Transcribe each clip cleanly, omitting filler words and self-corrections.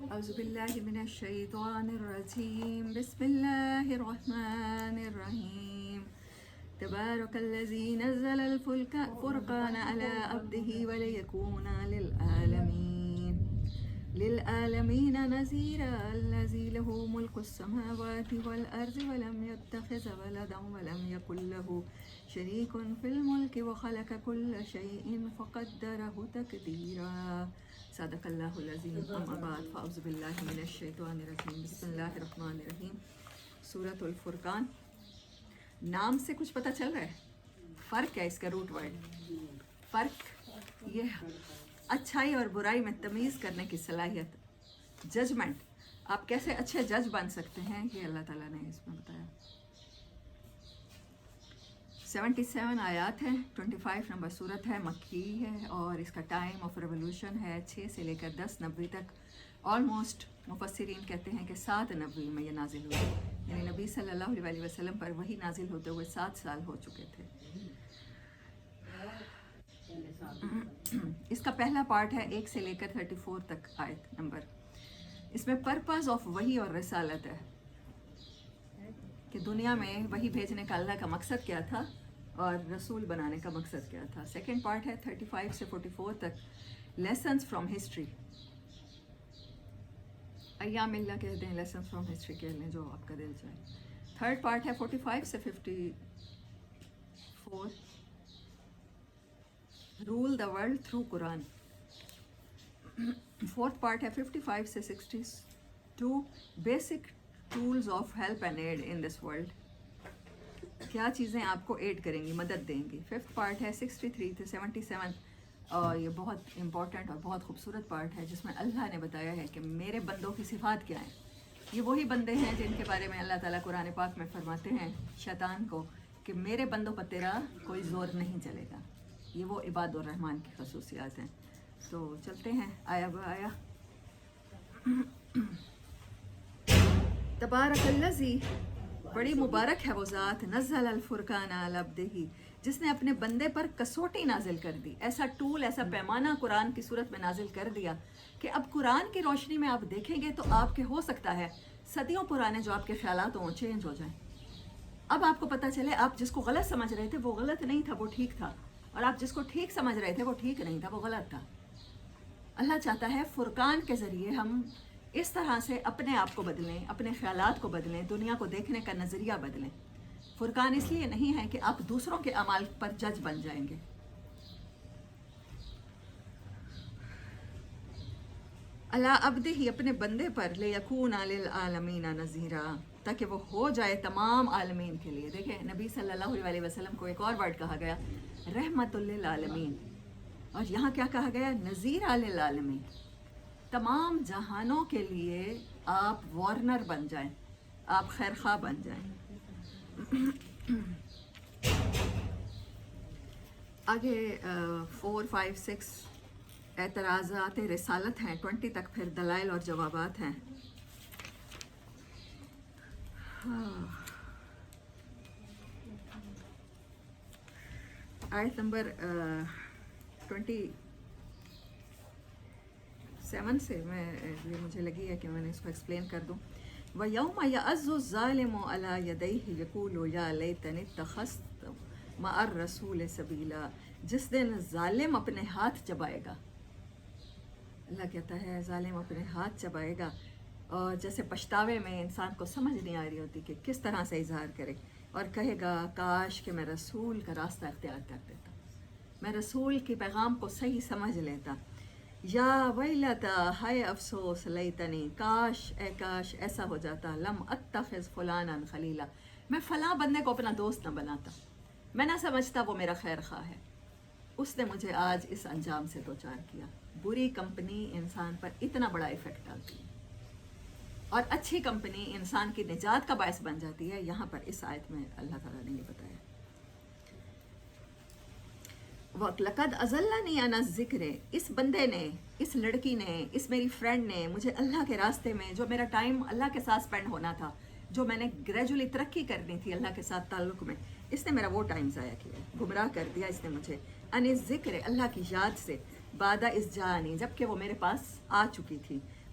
أعوذ بالله من الشيطان الرجيم بسم الله الرحمن الرحيم تبارك الذي نزل الفرقان على عبده وليكون للعالمين نذيرا الذي له ملك السماوات والأرض ولم يتخذ ولدا ولم يكن له شريك في الملك وخلق كل شيء فقدره تقديرا صدق اللہ العظیم اما بعد فاعوذ باللہ من الشیطان الرجیم بسم اللہ الرحمن الرحیم سورۃ الفرقان. نام سے کچھ پتہ چل رہا ہے؟ فرق ہے اس کا روٹ ورڈ. فرق یہ اچھائی اور برائی میں تمیز کرنے کی صلاحیت، ججمنٹ. آپ کیسے اچھے جج بن سکتے ہیں یہ اللہ تعالیٰ نے اس میں بتایا. 77 آیات ہیں. 25 نمبر صورت ہے، مکی ہے، اور اس کا ٹائم آف ریولوشن ہے 6 سے لے کر 10 نبوی تک. آلموسٹ مفسرین کہتے ہیں کہ 7 نبوی میں یہ نازل ہوئی، یعنی نبی صلی اللہ علیہ وسلم پر وہی نازل ہوتے ہوئے 7 سال ہو چکے تھے. اس کا پہلا پارٹ ہے 1 سے لے کر 34 تک آیت نمبر. اس میں پرپز آف وحی اور رسالت ہے کہ دنیا میں وحی بھیجنے کا اللہ کا مقصد کیا تھا اور رسول بنانے کا مقصد کیا تھا. سیکنڈ پارٹ ہے 35 سے 44 تک، لیسنس فرام ہسٹری. ایام اللہ کہتے ہیں، لیسنس فرام ہسٹری کہہ لیں جو آپ کا دل چاہے. تھرڈ پارٹ ہے 45 سے 54، rule the world through Quran. Fourth part ہے 55 سے 62، basic tools of help and aid in this world. کیا چیزیں آپ کو ایڈ کریں گی، مدد دیں گی. ففتھ پارٹ ہے 63 سے 77، اور یہ بہت امپورٹنٹ اور بہت خوبصورت پارٹ ہے جس میں اللہ نے بتایا ہے کہ میرے بندوں کی صفات کیا ہیں. یہ وہی بندے ہیں جن کے بارے میں اللہ تعالیٰ قرآن پاک میں فرماتے ہیں شیطان کو کہ میرے بندوں پر تیرا کوئی زور نہیں چلے گا. یہ وہ عباد الرحمن کی خصوصیات ہیں. تو چلتے ہیں آیا بآیا. تبارک الذی، بڑی مبارک ہے وہ ذات، نزل الفرقان علی عبدہ، جس نے اپنے بندے پر کسوٹی نازل کر دی. ایسا ٹول، ایسا پیمانہ قرآن کی صورت میں نازل کر دیا کہ اب قرآن کی روشنی میں آپ دیکھیں گے تو آپ کے ہو سکتا ہے صدیوں پرانے جو آپ کے خیالات ہوں چینج ہو جائیں. اب آپ کو پتہ چلے آپ جس کو غلط سمجھ رہے تھے وہ غلط نہیں تھا، وہ ٹھیک تھا، اور آپ جس کو ٹھیک سمجھ رہے تھے وہ ٹھیک نہیں تھا، وہ غلط تھا. اللہ چاہتا ہے فرقان کے ذریعے ہم اس طرح سے اپنے آپ کو بدلیں، اپنے خیالات کو بدلیں، دنیا کو دیکھنے کا نظریہ بدلیں. فرقان اس لیے نہیں ہے کہ آپ دوسروں کے اعمال پر جج بن جائیں گے. علی عبدہ، اپنے بندے پر، لیکون للعالمین نذیرا، تاکہ وہ ہو جائے تمام عالمین کے لیے. دیکھیں نبی صلی اللہ علیہ وسلم کو ایک اور ورڈ کہا گیا رحمت للعالمین، اور یہاں کیا کہا گیا؟ نذیر للعالمین. تمام جہانوں کے لیے آپ وارنر بن جائیں، آپ خیر خواہ بن جائیں. آگے 4، 5، 6 اعتراضات رسالت ہیں. 20 تک پھر دلائل اور جوابات ہیں. آیت نمبر 27 سے یہ مجھے لگی ہے کہ میں نے اس کو ایکسپلین کر دوں. وَيَوْمَ يَعَضُّ الظَّالِمُ عَلَى يَدَيْهِ يَقُولُ يَا لَيْتَنِي اتَّخَذْتُ مَعَ الرَّسُولِ سَبِيلًا، جس دن ظالم اپنے ہاتھ چبائے گا. اللہ کہتا ہے ظالم اپنے ہاتھ چبائے گا، اور جیسے پچھتاوے میں انسان کو سمجھ نہیں آ رہی ہوتی کہ کس طرح سے اظہار کرے، اور کہے گا کاش کہ میں رسول کا راستہ اختیار کر دیتا، میں رسول کی پیغام کو صحیح سمجھ لیتا. یا ویلتا، ہائے افسوس، لیتنی، کاش، اے کاش ایسا ہو جاتا، لم اتخذ فلانا خلیلا، میں فلاں بندے کو اپنا دوست نہ بناتا، میں نہ سمجھتا وہ میرا خیر خواہ ہے، اس نے مجھے آج اس انجام سے دوچار کیا. بری کمپنی انسان پر اتنا بڑا ایفیکٹ ڈالتی ہے، اور اچھی کمپنی انسان کی نجات کا باعث بن جاتی ہے. یہاں پر اس آیت میں اللہ تعالیٰ نے یہ بتایا. وَلَقَدْ أَضَلَّنِي عَنِ الذِّكْرِ، اس بندے نے، اس لڑکی نے، اس میری فرینڈ نے مجھے اللہ کے راستے میں، جو میرا ٹائم اللہ کے ساتھ سپینڈ ہونا تھا، جو میں نے گریجولی ترقی کرنی تھی اللہ کے ساتھ تعلق میں، اس نے میرا وہ ٹائم ضائع کیا، گمراہ کر دیا اس نے مجھے. عن الذکر، اللہ کی یاد سے، بعد اذ جاءنی، جب کہ وہ میرے پاس آ چکی تھی.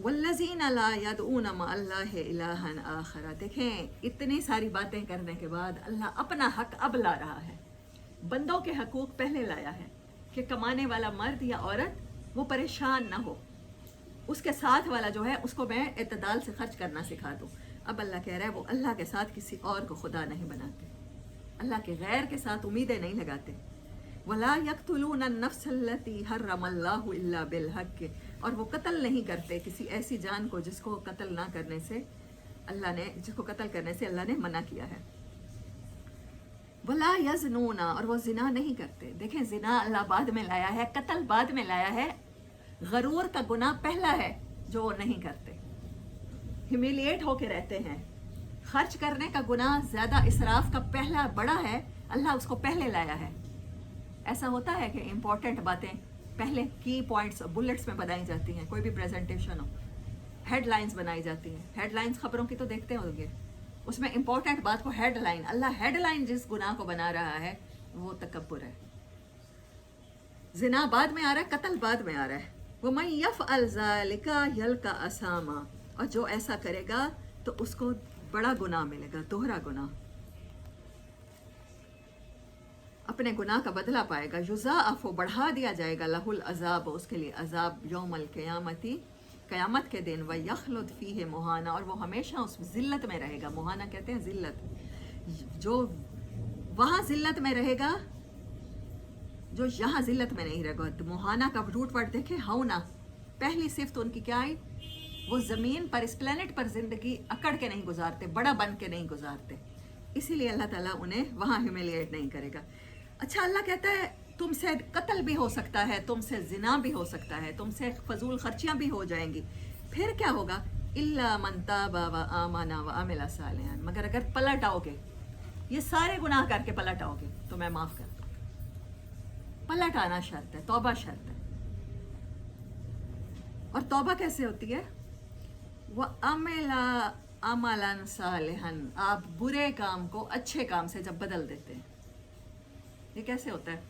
والذین لا یدعون مع اللہ الہا آخر. دیکھیں اتنی ساری باتیں کرنے کے بعد اللہ اپنا حق اب لا رہا ہے. بندوں کے حقوق پہلے لایا ہے کہ کمانے والا مرد یا عورت وہ پریشان نہ ہو، اس کے ساتھ والا جو ہے اس کو میں اعتدال سے خرچ کرنا سکھا دوں. اب اللہ کہہ رہا ہے وہ اللہ کے ساتھ کسی اور کو خدا نہیں بناتے، اللہ کے غیر کے ساتھ امیدیں نہیں لگاتے. وَلَا يَقْتُلُونَ النَّفْسَ الَّتِي حَرَّمَ اللَّهُ إِلَّا بِالْحَقِّ. اور وہ قتل نہیں کرتے کسی ایسی جان کو جس کو قتل نہ کرنے سے اللہ نے، جس کو قتل کرنے سے اللہ نے منع کیا ہے. وَلَا يَزْنُونَ. اور وہ زنا نہیں کرتے. دیکھیں زنا اللہ بعد میں لایا ہے، قتل بعد میں لایا ہے. غرور کا گناہ پہلا ہے جو وہ نہیں کرتے، ہیومیلیٹ ہو کے رہتے ہیں. خرچ کرنے کا گناہ زیادہ اسراف کا پہلا بڑا ہے، اللہ اس کو پہلے لایا ہے. ایسا ہوتا ہے کہ امپورٹنٹ باتیں پہلے کی پوائنٹس بلٹس میں بنائی جاتی ہیں. کوئی بھی پریزنٹیشن ہو، ہیڈ لائنز بنائی جاتی ہیں. ہیڈ لائنز خبروں کی تو دیکھتے ہوں گے، اس میں امپورٹنٹ بات کو ہیڈ لائن، اللہ ہیڈ لائن جس گناہ کو بنا رہا ہے وہ تکبر ہے. زنا بعد میں آ رہا ہے، قتل بعد میں آ رہا ہے. وَمَن يَفْعَلْ ذَلِكَ يَلْقَ أَثَامًا. اور جو ایسا کرے گا تو اس کو بڑا گناہ ملے گا، دوہرا گناہ، اپنے گناہ کا بدلہ پائے گا. یضاعف، بڑھا دیا جائے گا، لہ العذاب، اس کے لیے عذاب، یوم القیامتی، قیامت کے دن. وَيَخْلُدْ فِيهِ مُهَانًا. اور وہ ہمیشہ اس ذلت میں رہے گا. مہانہ کہتے ہیں ذلت، جو وہاں ذلت میں رہے گا جو یہاں ذلت میں نہیں رہے گا. مہانہ کا روٹ ورڈ دیکھیں، ہونا. پہلی صفت ان کی کیا آئی؟ وہ زمین پر، اس پلانٹ پر زندگی اکڑ کے نہیں گزارتے، بڑا بن کے نہیں گزارتے. اسی لیے اللہ تعالیٰ انہیں وہاں ہیومیلیٹ نہیں کرے گا. اچھا اللہ کہتا ہے تم سے قتل بھی ہو سکتا ہے، تم سے زنا بھی ہو سکتا ہے، تم سے فضول خرچیاں بھی ہو جائیں گی. پھر کیا ہوگا؟ الا من تاب وآمن وعمل صالحا. مگر اگر پلٹ آؤ گے، یہ سارے گناہ کر کے پلٹ آؤ گے تو میں معاف کر دوں. پلٹ آنا شرط ہے، توبہ شرط ہے. اور توبہ کیسے ہوتی ہے؟ وَعَمِلَ عَمَلًا صَالِحًا. آپ برے کام کو اچھے کام سے جب بدل دیتے ہیں. یہ کیسے ہوتا ہے؟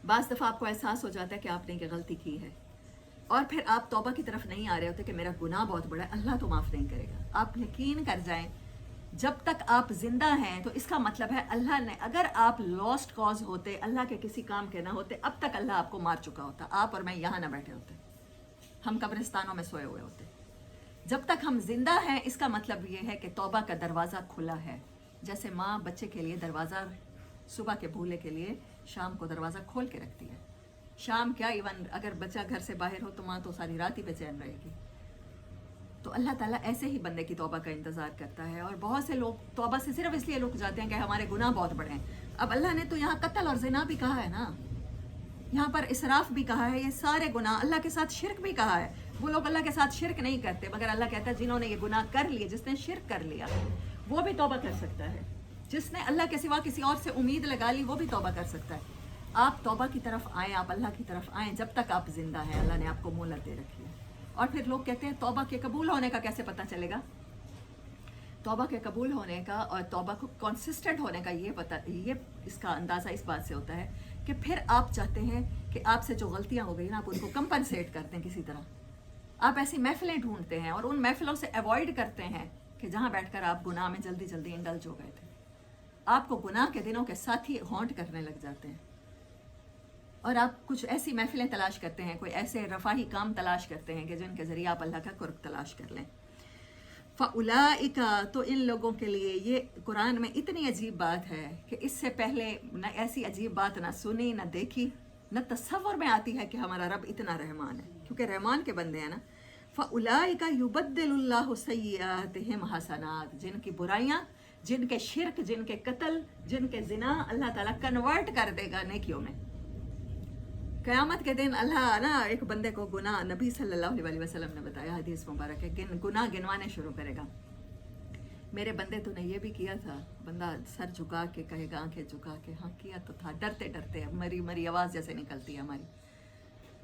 بعض دفعہ آپ کو احساس ہو جاتا ہے کہ آپ نے یہ غلطی کی ہے، اور پھر آپ توبہ کی طرف نہیں آ رہے ہوتے کہ میرا گناہ بہت بڑا ہے، اللہ تو معاف نہیں کرے گا. آپ یقین کر جائیں جب تک آپ زندہ ہیں تو اس کا مطلب ہے اللہ نے، اگر آپ لاسٹ کاز ہوتے، اللہ کے کسی کام کے نہ ہوتے، اب تک اللہ آپ کو مار چکا ہوتا. آپ اور میں یہاں نہ بیٹھے ہوتے، ہم قبرستانوں میں سوئے ہوئے ہوتے. جب تک ہم زندہ ہیں اس کا مطلب یہ ہے کہ توبہ کا دروازہ کھلا ہے. جیسے ماں بچے کے لیے دروازہ صبح کے بھولے کے لیے شام کو دروازہ کھول کے رکھتی ہے. شام کیا، ایون اگر بچہ گھر سے باہر ہو تو ماں تو ساری رات ہی بے چین رہے گی. تو اللہ تعالیٰ ایسے ہی بندے کی توبہ کا انتظار کرتا ہے. اور بہت سے لوگ توبہ سے صرف اس لیے رک جاتے ہیں کہ ہمارے گناہ بہت بڑے ہیں. اب اللہ نے تو یہاں قتل اور زنا بھی کہا ہے نا، یہاں پر اسراف بھی کہا ہے، یہ سارے گناہ، اللہ کے ساتھ شرک بھی کہا ہے. وہ لوگ اللہ کے ساتھ شرک نہیں کرتے، مگر اللہ کہتا ہے جنہوں نے یہ گناہ کر لیے، جس نے شرک کر لیا وہ بھی توبہ کر سکتا ہے. جس نے اللہ کے سوا کسی اور سے امید لگا لی وہ بھی توبہ کر سکتا ہے. آپ توبہ کی طرف آئیں، آپ اللہ کی طرف آئیں جب تک آپ زندہ ہیں. اللہ نے آپ کو مہلت دے رکھی ہے. اور پھر لوگ کہتے ہیں توبہ کے قبول ہونے کا کیسے پتہ چلے گا؟ توبہ کے قبول ہونے کا اور توبہ کو کنسسٹنٹ ہونے کا یہ اس کا اندازہ اس بات سے ہوتا ہے کہ پھر آپ چاہتے ہیں کہ آپ سے جو غلطیاں ہو گئی نا آپ ان کو کمپنسیٹ کرتے ہیں کسی طرح. آپ ایسی محفلیں ڈھونڈتے ہیں اور ان محفلوں سے ایوائڈ کرتے ہیں کہ جہاں بیٹھ کر آپ گناہ میں جلدی جلدی انڈلج ہو گئے تھے. آپ کو گناہ کے دنوں کے ساتھ ہی ہانٹ کرنے لگ جاتے ہیں اور آپ کچھ ایسی محفلیں تلاش کرتے ہیں، کوئی ایسے رفاہی کام تلاش کرتے ہیں کہ جن کے ذریعے آپ اللہ کا قرب تلاش کر لیں. فَأُولَٰئِكَ، تو ان لوگوں کے لیے یہ قرآن میں اتنی عجیب بات ہے کہ اس سے پہلے نہ ایسی عجیب بات نہ سنی نہ دیکھی، نہ تصور میں آتی ہے کہ ہمارا رب اتنا رحمان ہے، کیونکہ رحمان کے بندے ہیں نا. فَأُولَٰئِكَ يُبَدِّلُ اللَّهُ سَيِّئَاتِهِمْ حَسَنَاتٍ. جن کی برائیاں، جن کے شرک، جن کے قتل، جن کے زنا، اللہ تعالیٰ کنورٹ کر دے گا نیکیوں میں. قیامت کے دن اللہ نا ایک بندے کو گناہ، نبی صلی اللہ علیہ وسلم نے بتایا حدیث مبارک ہے، گناہ گنوانے شروع کرے گا. میرے بندے تو نے یہ بھی کیا تھا. بندہ سر جھکا کے کہے گا، آنکھیں جھکا کے، ہاں کیا تو تھا، ڈرتے ڈرتے مری مری آواز جیسے نکلتی ہے ہماری.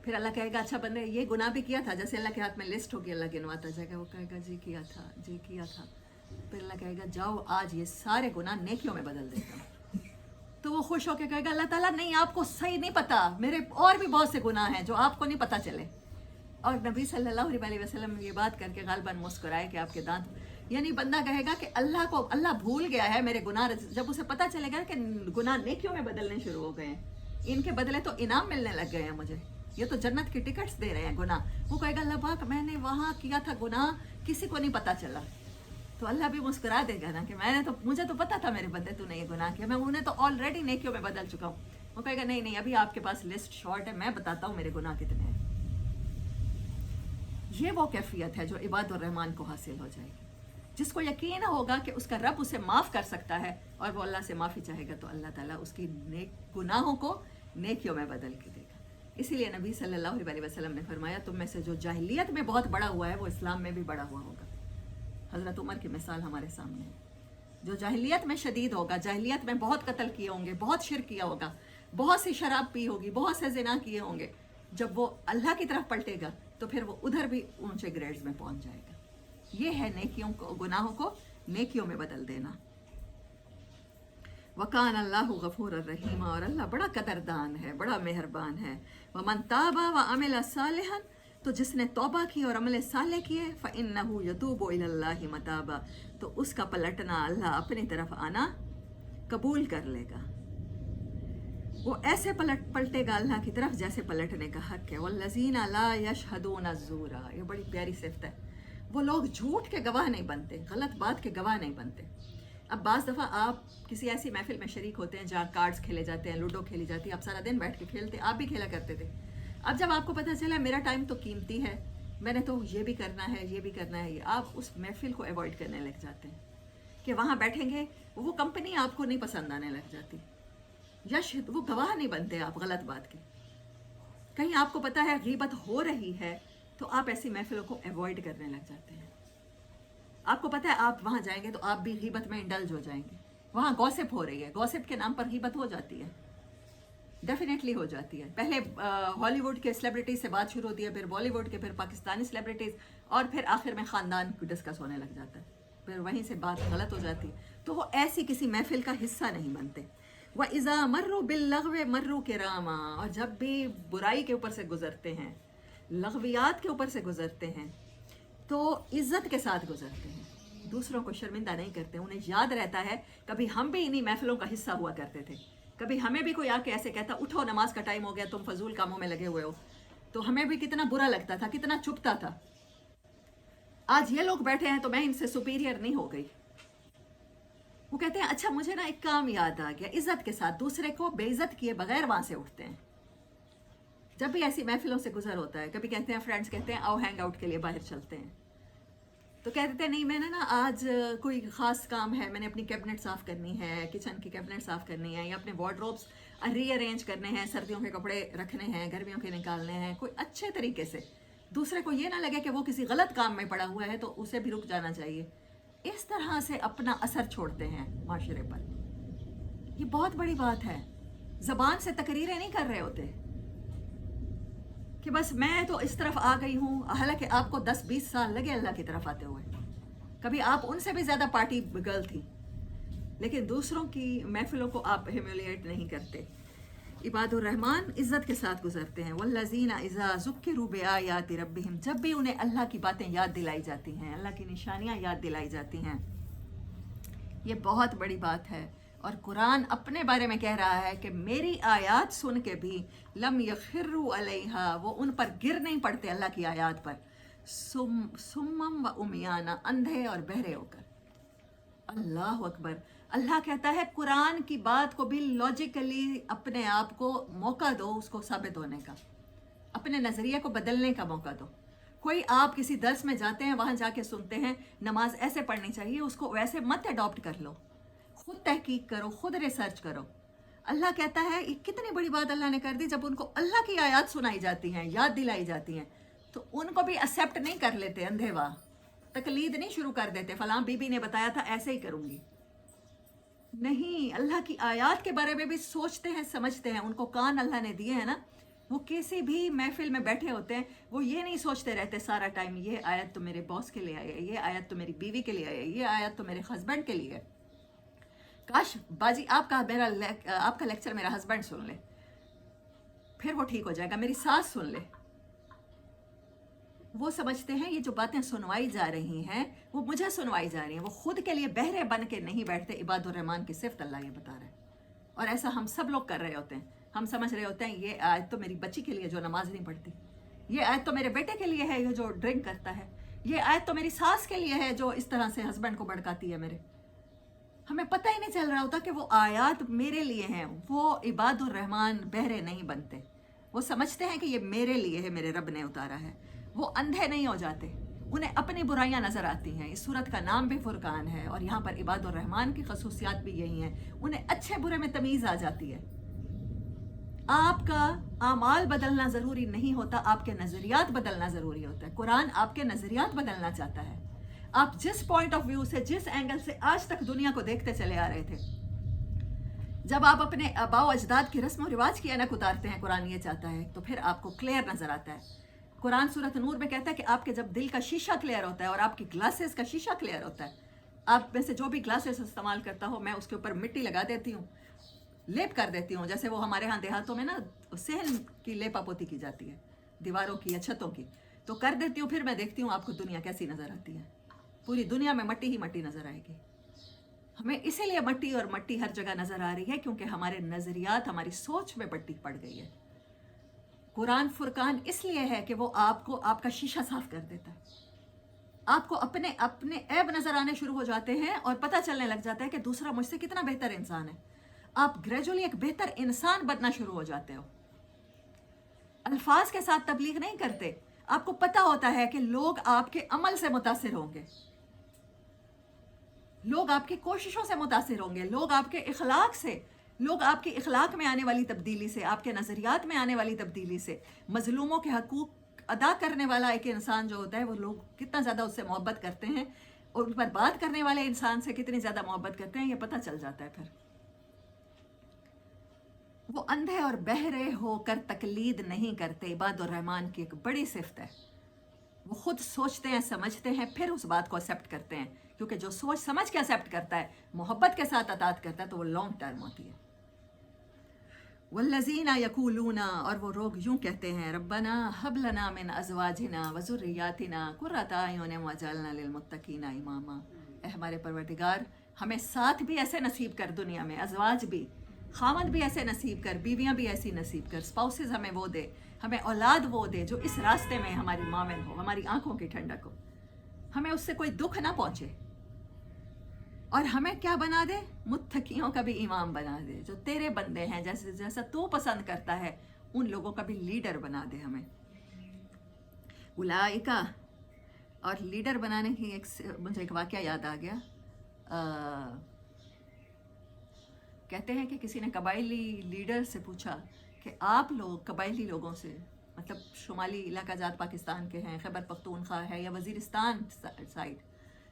پھر اللہ کہے گا اچھا بندے یہ گناہ بھی کیا تھا، جیسے اللہ کے ہاتھ میں لسٹ ہوگی، اللہ گنواتا جائے گا. وہ کہے گا جی کیا تھا، جی کیا تھا. پھر اللہ کہے گا جاؤ آج یہ سارے گناہ نیکیوں میں بدل دیتا ہوں. تو وہ خوش ہو کے کہے گا اللہ تعالیٰ نہیں، آپ کو صحیح نہیں پتہ، میرے اور بھی بہت سے گناہ ہیں جو آپ کو نہیں پتہ چلے. اور نبی صلی اللہ علیہ وسلم یہ بات کر کے غالباً مسکرائے کہ آپ کے دانت، یعنی بندہ کہے گا کہ اللہ بھول گیا ہے میرے گناہ، جب اسے پتہ چلے گا کہ گناہ نیکیوں میں بدلنے شروع ہو گئے ہیں، ان کے بدلے تو انعام ملنے لگ گئے ہیں مجھے، یہ تو جنت کی ٹکٹس دے رہے ہیں گناہ، وہ کہے گا اللہ پاک میں نے وہاں کیا تھا گناہ، کسی کو نہیں پتہ چلا، تو اللہ بھی مسکرا دے گا نا کہ مجھے تو پتہ تھا میرے بندے تو نے یہ گناہ کیا، میں انہیں تو آلریڈی نیکیوں میں بدل چکا ہوں. وہ کہے گا نہیں ابھی آپ کے پاس لسٹ شارٹ ہے، میں بتاتا ہوں میرے گناہ کتنے ہیں. یہ وہ کیفیت ہے جو عباد الرحمن کو حاصل ہو جائے گی، جس کو یقین ہوگا کہ اس کا رب اسے معاف کر سکتا ہے، اور وہ اللہ سے معافی چاہے گا تو اللہ تعالیٰ اس کی گناہوں کو نیکیوں میں بدل کے دے گا. اسی لیے نبی صلی اللہ علیہ وسلم نے فرمایا تم میں سے جو جاہلیت میں بہت بڑا ہوا ہے وہ اسلام میں بھی بڑا ہوا ہوگا. حضرت عمر کی مثال ہمارے سامنے ہے. جو جاہلیت میں شدید ہوگا، جاہلیت میں بہت قتل کیے ہوں گے، بہت شرک کیا ہوگا، بہت سی شراب پی ہوگی، بہت سے زنا کیے ہوں گے، جب وہ اللہ کی طرف پلٹے گا تو پھر وہ ادھر بھی اونچے گریڈز میں پہنچ جائے گا. یہ ہے نیکیوں کو، گناہوں کو نیکیوں میں بدل دینا. وَكَانَ اللَّهُ غَفُورًا رَحِيمًا، اور اللہ بڑا قدردان ہے، بڑا مہربان ہے. وَمَن تَابَ وَعَمِلَ صَالِحًا، تو جس نے توبہ کی اور عمل صالح کیے، فَإِنَّهُ يَتُوبُ إِلَى اللَّهِ مَتَابًا، تو اس کا پلٹنا اللہ اپنی طرف آنا قبول کر لے گا. وہ ایسے پلٹے گا اللہ کی طرف جیسے پلٹنے کا حق ہے. وَالَّذِينَ لَا يَشْهَدُونَ الزُّورَ، یہ بڑی پیاری صفت ہے. وہ لوگ جھوٹ کے گواہ نہیں بنتے، غلط بات کے گواہ نہیں بنتے. اب بعض دفعہ آپ کسی ایسی محفل میں شریک ہوتے ہیں جہاں کارڈز کھیلے جاتے ہیں، لوڈو کھیلی جاتی ہے، آپ سارا دن بیٹھ کے کھیلتے، آپ بھی کھیلا کرتے تھے. اب جب آپ کو پتہ چلا میرا ٹائم تو قیمتی ہے، میں نے تو یہ بھی کرنا ہے، یہ بھی کرنا ہے، آپ اس محفل کو ایوائڈ کرنے لگ جاتے ہیں کہ وہاں بیٹھیں گے، وہ کمپنی آپ کو نہیں پسند آنے لگ جاتی، یا وہ گواہ نہیں بنتے آپ غلط بات کے. کہیں آپ کو پتہ ہے غیبت ہو رہی ہے تو آپ ایسی محفلوں کو ایوائڈ کرنے لگ جاتے ہیں. آپ کو پتہ ہے آپ وہاں جائیں گے تو آپ بھی غیبت میں انڈلج ہو جائیں گے. وہاں گوسپ ہو رہی ہے، گوسپ کے نام پر غیبت ہو جاتی ہے، ڈیفینیٹلی ہو جاتی ہے. پہلے ہالی ووڈ کے سیلیبریٹیز سے بات شروع ہوتی ہے، پھر بالی ووڈ کے، پھر پاکستانی سیلیبریٹیز، اور پھر آخر میں خاندان کو ڈسکس ہونے لگ جاتا ہے، پھر وہیں سے بات غلط ہو جاتی ہے. تو وہ ایسی کسی محفل کا حصہ نہیں بنتے. وَإِذَا مَرُّوا بِاللَّغْوِ مَرُّوا كِرَامًا، اور جب بھی برائی کے اوپر سے گزرتے ہیں، لغویات کے اوپر سے گزرتے ہیں تو عزت کے ساتھ گزرتے ہیں، دوسروں کو شرمندہ نہیں کرتے. انہیں یاد رہتا ہے کبھی ہم بھی انہی محفلوں کا حصہ ہوا کرتے تھے، کبھی ہمیں بھی کوئی آ کے ایسے کہتا اٹھو نماز کا ٹائم ہو گیا، تم فضول کاموں میں لگے ہوئے ہو، تو ہمیں بھی کتنا برا لگتا تھا، کتنا چپتا تھا. آج یہ لوگ بیٹھے ہیں تو میں ان سے سپیریئر نہیں ہو گئی. وہ کہتے ہیں اچھا مجھے نا ایک کام یاد آ گیا، عزت کے ساتھ دوسرے کو بے عزت کیے بغیر وہاں سے اٹھتے ہیں. جب بھی ایسی محفلوں سے گزر ہوتا ہے، کبھی کہتے ہیں فرینڈس کہتے ہیں آؤ ہینگ آؤٹ کے لیے باہر چلتے ہیں، تو کہتے ہیں نہیں میں نے نا آج کوئی خاص کام ہے، میں نے اپنی کیبنٹ صاف کرنی ہے، کچن کی کیبنٹ صاف کرنی ہے، یا اپنے وارڈروبس ری ارینج کرنے ہیں، سردیوں کے کپڑے رکھنے ہیں، گرمیوں کے نکالنے ہیں، کوئی اچھے طریقے سے. دوسرے کو یہ نہ لگے کہ وہ کسی غلط کام میں پڑا ہوا ہے تو اسے بھی رک جانا چاہیے. اس طرح سے اپنا اثر چھوڑتے ہیں معاشرے پر. یہ بہت بڑی بات ہے. زبان سے تقریریں نہیں کر رہے ہوتے کہ بس میں تو اس طرف آ گئی ہوں، حالانکہ آپ کو 10-20 سال لگے اللہ کی طرف آتے ہوئے. کبھی آپ ان سے بھی زیادہ پارٹی گرل تھی، لیکن دوسروں کی محفلوں کو آپ ہیومیلیٹ نہیں کرتے. عباد الرحمن عزت کے ساتھ گزرتے ہیں. والذین اذا ذکروا بآیات ربہم، جب بھی انہیں اللہ کی باتیں یاد دلائی جاتی ہیں، اللہ کی نشانیاں یاد دلائی جاتی ہیں. یہ بہت بڑی بات ہے. اور قرآن اپنے بارے میں کہہ رہا ہے کہ میری آیات سن کے بھی لم یخروا علیہا، وہ ان پر گر نہیں پڑتے اللہ کی آیات پر، سمم و امیانا، اندھے اور بہرے ہو کر. اللہ اکبر. اللہ کہتا ہے قرآن کی بات کو بھی لاجیکلی اپنے آپ کو موقع دو، اس کو ثابت ہونے کا، اپنے نظریے کو بدلنے کا موقع دو. کوئی آپ کسی درس میں جاتے ہیں، وہاں جا کے سنتے ہیں نماز ایسے پڑھنی چاہیے، اس کو ویسے مت اڈاپٹ کر لو، خود تحقیق کرو، خود ریسرچ کرو. اللہ کہتا ہے یہ کتنی بڑی بات اللہ نے کر دی. جب ان کو اللہ کی آیات سنائی جاتی ہیں، یاد دلائی جاتی ہیں، تو ان کو بھی ایکسیپٹ نہیں کر لیتے، اندھے واہ تقلید نہیں شروع کر دیتے، فلاں بی بی نے بتایا تھا ایسے ہی کروں گی. نہیں، اللہ کی آیات کے بارے میں بھی سوچتے ہیں، سمجھتے ہیں. ان کو کان اللہ نے دیے ہیں نا، وہ کسی بھی محفل میں بیٹھے ہوتے ہیں، وہ یہ نہیں سوچتے رہتے سارا ٹائم یہ آیت تو میرے باس کے لیے آئی ہے، یہ آیت تو میری بیوی کے لیے آئی ہے، یہ آیت تو میرے ہسبینڈ کے لیے ہے. کاش باجی آپ کا لیکچر میرا ہسبینڈ سن لے، پھر وہ ٹھیک ہو جائے گا. میری ساس سن لے، وہ سمجھتے ہیں یہ جو باتیں سنوائی جا رہی ہیں وہ مجھے سنوائی جا رہی ہیں، وہ خود کے لیے بہرے بن کے نہیں بیٹھتے، عباد الرحمن کی صفت اللہ یہ بتا رہا ہے۔ اور ایسا ہم سب لوگ کر رہے ہوتے ہیں، ہم سمجھ رہے ہوتے ہیں یہ آیت تو میری بچی کے لیے جو نماز نہیں پڑھتی، یہ آیت تو میرے بیٹے کے لیے ہے جو ڈرنک کرتا ہے، یہ آیت تو میری ساس کے لیے ہے جو اس طرح سے ہسبینڈ کو بھڑکاتی ہے میرے۔ ہمیں پتہ ہی نہیں چل رہا ہوتا کہ وہ آیات میرے لیے ہیں۔ وہ عباد الرحمن بہرے نہیں بنتے، وہ سمجھتے ہیں کہ یہ میرے لیے ہے، میرے رب نے اتارا ہے۔ وہ اندھے نہیں ہو جاتے، انہیں اپنی برائیاں نظر آتی ہیں۔ اس سورت کا نام بھی فرقان ہے، اور یہاں پر عباد الرحمن کی خصوصیات بھی یہی ہیں، انہیں اچھے برے میں تمیز آ جاتی ہے۔ آپ کا اعمال بدلنا ضروری نہیں ہوتا، آپ کے نظریات بدلنا ضروری ہوتا ہے۔ قرآن آپ کے نظریات بدلنا چاہتا ہے۔ آپ جس پوائنٹ آف ویو سے، جس اینگل سے آج تک دنیا کو دیکھتے چلے آ رہے تھے، جب آپ اپنے آباء و اجداد کی رسم و رواج کی اینک اتارتے ہیں، قرآن یہ چاہتا ہے، تو پھر آپ کو کلیئر نظر آتا ہے۔ قرآن سورۃ نور میں کہتا ہے کہ آپ کے جب دل کا شیشہ کلیئر ہوتا ہے اور آپ کی گلاسز کا شیشہ کلیئر ہوتا ہے، آپ میں سے جو بھی گلاسز استعمال کرتا ہو، میں اس کے اوپر مٹی لگا دیتی ہوں، لیپ کر دیتی ہوں، جیسے وہ ہمارے ہاں دیہاتوں میں نا صحن کی لیپا پوتی کی جاتی ہے، دیواروں کی یا چھتوں کی، تو کر دیتی ہوں۔ پھر میں دیکھتی ہوں آپ کو دنیا کیسی نظر آتی ہے، پوری دنیا میں مٹی ہی مٹی نظر آئے گی۔ ہمیں اسی لیے مٹی اور مٹی ہر جگہ نظر آ رہی ہے، کیونکہ ہمارے نظریات، ہماری سوچ میں مٹی پڑ گئی ہے۔ قرآن فرقان اس لیے ہے کہ وہ آپ کو آپ کا شیشہ صاف کر دیتا ہے، آپ کو اپنے عیب نظر آنے شروع ہو جاتے ہیں، اور پتہ چلنے لگ جاتا ہے کہ دوسرا مجھ سے کتنا بہتر انسان ہے۔ آپ گریجولی ایک بہتر انسان بننا شروع ہو جاتے ہو۔ الفاظ کے ساتھ تبلیغ نہیں کرتے، آپ کو پتہ ہوتا ہے کہ لوگ آپ کے عمل سے متاثر ہوں گے، لوگ آپ کی کوششوں سے متاثر ہوں گے، لوگ آپ کے اخلاق سے، لوگ آپ کے اخلاق میں آنے والی تبدیلی سے، آپ کے نظریات میں آنے والی تبدیلی سے، مظلوموں کے حقوق ادا کرنے والا ایک انسان جو ہوتا ہے، وہ لوگ کتنا زیادہ اس سے محبت کرتے ہیں، اور ان پر بات کرنے والے انسان سے کتنی زیادہ محبت کرتے ہیں، یہ پتہ چل جاتا ہے۔ پھر وہ اندھے اور بہرے ہو کر تقلید نہیں کرتے، عباد الرحمن کی ایک بڑی صفت ہے۔ وہ خود سوچتے ہیں، سمجھتے ہیں، پھر اس بات کو ایکسیپٹ کرتے ہیں، کیونکہ جو سوچ سمجھ کے ایکسیپٹ کرتا ہے، محبت کے ساتھ اطاعت کرتا ہے، تو وہ لانگ ٹرم ہوتی ہے۔ والذین یقولون، اور وہ لوگ یوں کہتے ہیں، ربنا ھب لنا من ازواجنا وذریاتنا قرۃ اعین واجعلنا للمتقین اماما۔ اے ہمارے پروردگار، ہمیں ساتھ بھی ایسے نصیب کر، دنیا میں ازواج بھی، خامد بھی ایسے نصیب کر، بیویاں بھی ایسی نصیب کر، اسپاؤسز ہمیں وہ دے، ہمیں اولاد وہ دے جو اس راستے میں ہماری معاون ہو، ہماری آنکھوں کی ٹھنڈک ہو، ہمیں اس سے کوئی دکھ نہ پہنچے، اور ہمیں کیا بنا دے؟ متقیوں کا بھی امام بنا دے، جو تیرے بندے ہیں، جیسا تو پسند کرتا ہے، ان لوگوں کا بھی لیڈر بنا دے ہمیں۔ اولئکا، اور لیڈر بنانے کی مجھے ایک واقعہ یاد آ گیا۔ کہتے ہیں کہ کسی نے قبائلی لیڈر سے پوچھا کہ آپ لوگ قبائلی لوگوں سے، مطلب شمالی علاقہ جات پاکستان کے ہیں، خیبر پختونخوا ہے یا وزیرستان سائڈ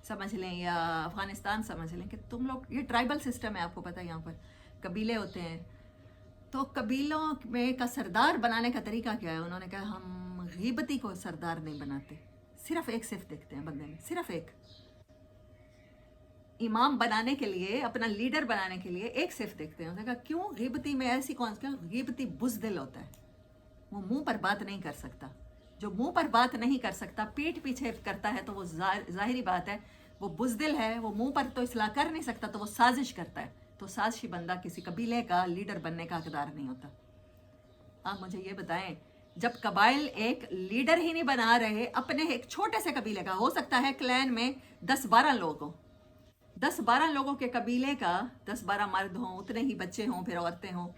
سمجھ لیں یا افغانستان سمجھ لیں، کہ تم لوگ، یہ ٹرائبل سسٹم ہے، آپ کو پتہ ہے یہاں پر قبیلے ہوتے ہیں، تو قبیلوں میں کا سردار بنانے کا طریقہ کیا ہے؟ انہوں نے کہا ہم غیبتی کو سردار نہیں بناتے، صرف ایک صفت دیکھتے ہیں بندے میں، صرف ایک، امام بنانے کے لیے، اپنا لیڈر بنانے کے لیے ایک صفت دیکھتے ہیں۔ انہوں نے کہا کیوں؟ غیبتی میں ایسی کون سی؟ غیبتی بزدل ہوتا ہے، وہ منہ پر بات نہیں کر سکتا، جو منہ پر بات نہیں کر سکتا، پیٹ پیچھے کرتا ہے، تو وہ ظاہری بات ہے وہ بزدل ہے، وہ منہ پر تو اصلاح کر نہیں سکتا، تو وہ سازش کرتا ہے، تو سازشی بندہ کسی قبیلے کا لیڈر بننے کا حقدار نہیں ہوتا۔ آپ مجھے یہ بتائیں، جب قبائل ایک لیڈر ہی نہیں بنا رہے اپنے ایک چھوٹے سے قبیلے کا، ہو سکتا ہے کلین میں 10-12 لوگ ہوں، 10-12 لوگوں کے قبیلے کا، 10-12 مرد ہوں، اتنے ہی بچے ہوں، پھر عورتیں ہوں،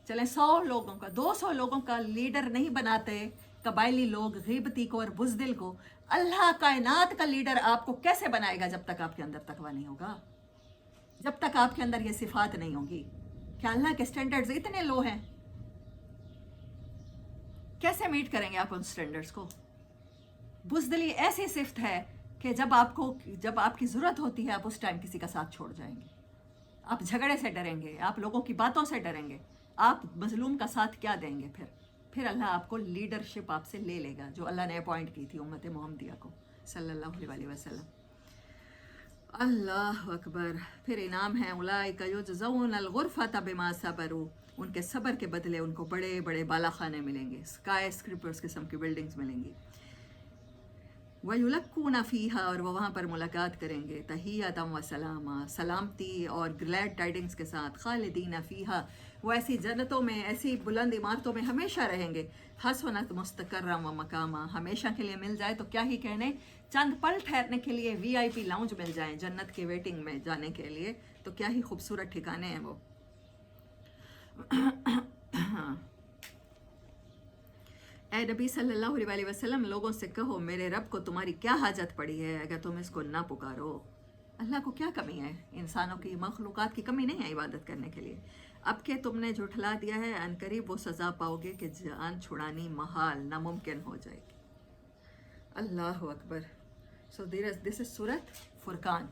چلیں 100 لوگوں کا، 200 لوگوں کا لیڈر نہیں بناتے قبائلی لوگ غیبتی کو اور بزدل کو، اللہ کائنات کا لیڈر آپ کو کیسے بنائے گا جب تک آپ کے اندر تقویٰ نہیں ہوگا، جب تک آپ کے اندر یہ صفات نہیں ہوں گی؟ کہ اللہ کے سٹینڈرڈز اتنے لو ہیں، کیسے میٹ کریں گے آپ ان سٹینڈرڈز کو؟ بزدلی ایسی صفت ہے کہ جب آپ کی ضرورت ہوتی ہے، آپ اس ٹائم کسی کا ساتھ چھوڑ جائیں گے، آپ جھگڑے سے ڈریں گے، آپ لوگوں کی باتوں سے ڈریں گے، آپ مظلوم کا ساتھ کیا دیں گے؟ پھر اللہ آپ کو لیڈرشپ آپ سے لے لے گا، جو اللہ نے اپوائنٹ کی تھی امت محمدیہ کو صلی اللہ علیہ وسلم۔ اللہ اکبر۔ پھر انعام ہے، اولئک یجزون الغرفۃ بما صبروا، ان کے صبر کے بدلے ان کو بڑے بڑے بالا خانے ملیں گے، اسکائی اسکریپرز قسم کی بلڈنگز ملیں گی۔ وَيُلَقُّونَ فِيهَا، اور وہ وہاں پر ملاقات کریں گے، تحیّۃً وسلاما، سلامتی اور گلیڈ ٹائڈنگس کے ساتھ، خالدین فیہا، وہ ایسی جنتوں میں، ایسی بلند عمارتوں میں ہمیشہ رہیں گے، حسنت مستقرا و مقاما، ہمیشہ کے لیے مل جائے تو کیا ہی کہنے، چند پل ٹھہرنے کے لیے وی آئی پی لاؤنج مل جائیں جنت کے ویٹنگ میں جانے کے لیے، تو کیا ہی خوبصورت ٹھکانے ہیں وہ۔ اے نبی صلی اللہ علیہ وسلم، لوگوں سے کہو میرے رب کو تمہاری کیا حاجت پڑی ہے اگر تم اس کو نہ پکارو۔ اللہ کو کیا کمی ہے؟ انسانوں کی، مخلوقات کی کمی نہیں ہے عبادت کرنے کے لیے۔ اب کہ تم نے جھٹلا دیا ہے، ان قریب وہ سزا پاؤ گے کہ جان چھڑانی محال، ناممکن ہو جائے گی۔ اللہ اکبر۔ So this is سورۃ فرقان۔